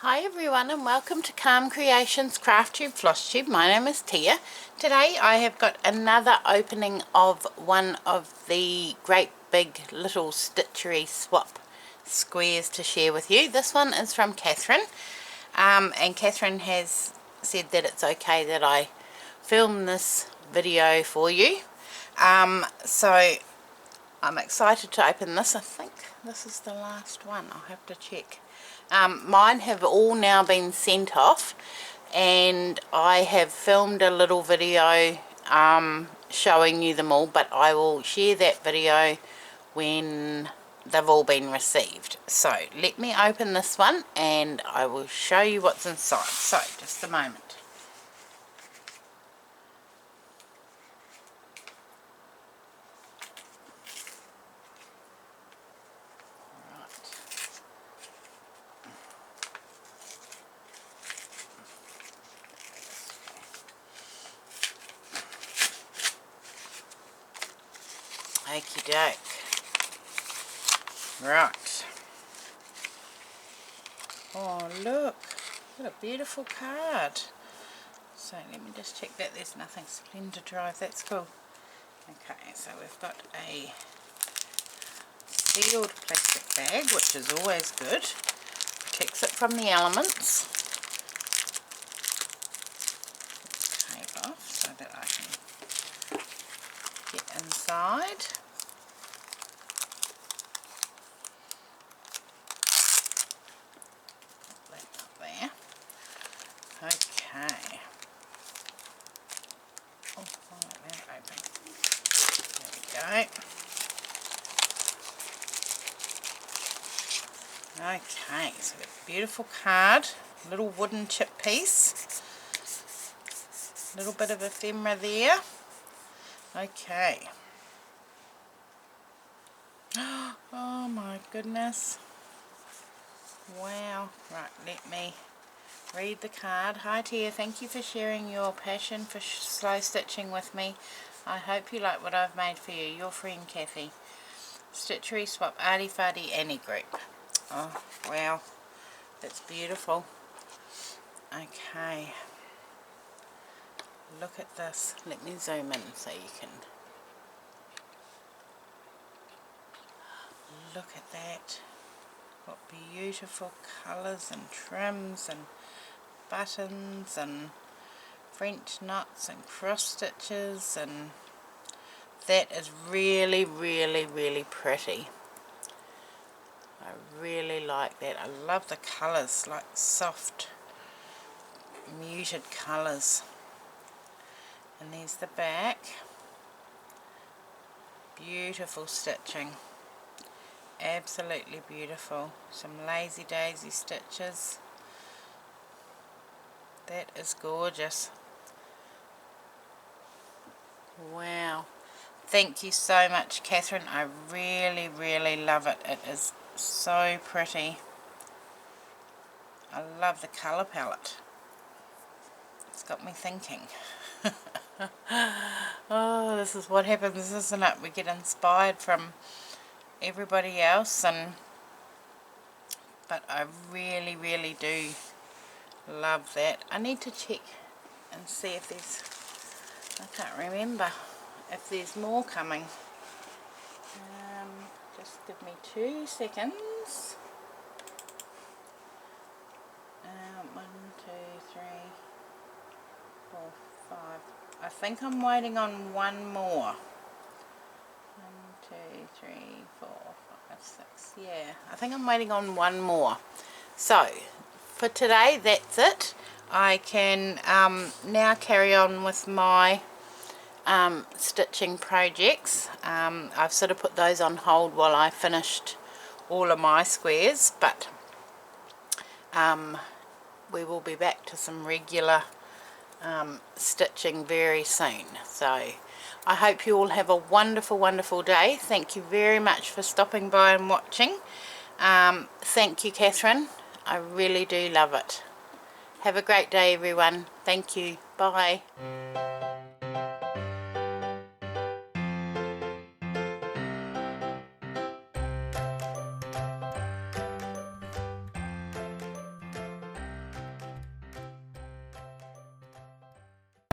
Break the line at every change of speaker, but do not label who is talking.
Hi everyone and welcome to Calm Creations Crafty Flosstube. My name is Tia. Today I have got another opening of one of the great big little Stitchery swap squares to share with you. This one is from Kathryn, and Kathryn has said that it's okay that I film this video for you. So I'm excited to open this. I think this is the last one. I'll have to check. Mine have all now been sent off, and I have filmed a little video showing you them all, but I will share that video when they've all been received. So let me open this one and I will show you what's inside. So just a moment. Okie doke. Right. Oh look, what a beautiful card. So let me just check that there's nothing Splendor Drive, that's cool. Okay, so we've got a sealed plastic bag, which is always good. Protects it from the elements. Tape off so that I can get inside. Okay. Oh, let that open. There we go. Okay, so a beautiful card, little wooden chip piece, little bit of ephemera there. Okay. Oh my goodness. Wow. Right, let me read the card. Hi Tia, thank you for sharing your passion for slow stitching with me. I hope you like what I've made for you. Your friend Kathy. Stitchery Swap Arty Farty Annie Group. Oh wow, that's beautiful. Okay, look at this. Let me zoom in so you can look at that. What beautiful colours and trims and buttons and French knots and cross stitches, and that is really pretty. I really like that. I love the colours, like soft muted colours. And there's the back. Beautiful stitching, absolutely beautiful. Some lazy daisy stitches. That is gorgeous. Wow. Thank you so much, Kathryn. I really love it. It is so pretty. I love the colour palette. It's got me thinking. Oh, this is what happens, isn't it? We get inspired from everybody else, but I really do love that. I need to check and see if there's, I can't remember if there's more coming. Just give me 2 seconds. 1, 2, 3, 4, 5. I think I'm waiting on one more. 1, 2, 3, 4, 5, 6. Yeah, I think I'm waiting on one more. So for today, that's it. I can now carry on with my stitching projects. I've sort of put those on hold while I finished all of my squares, but we will be back to some regular stitching very soon. So I hope you all have a wonderful day. Thank you very much for stopping by and watching. Thank you, Kathryn. I really do love it. Have a great day, everyone. Thank you. Bye.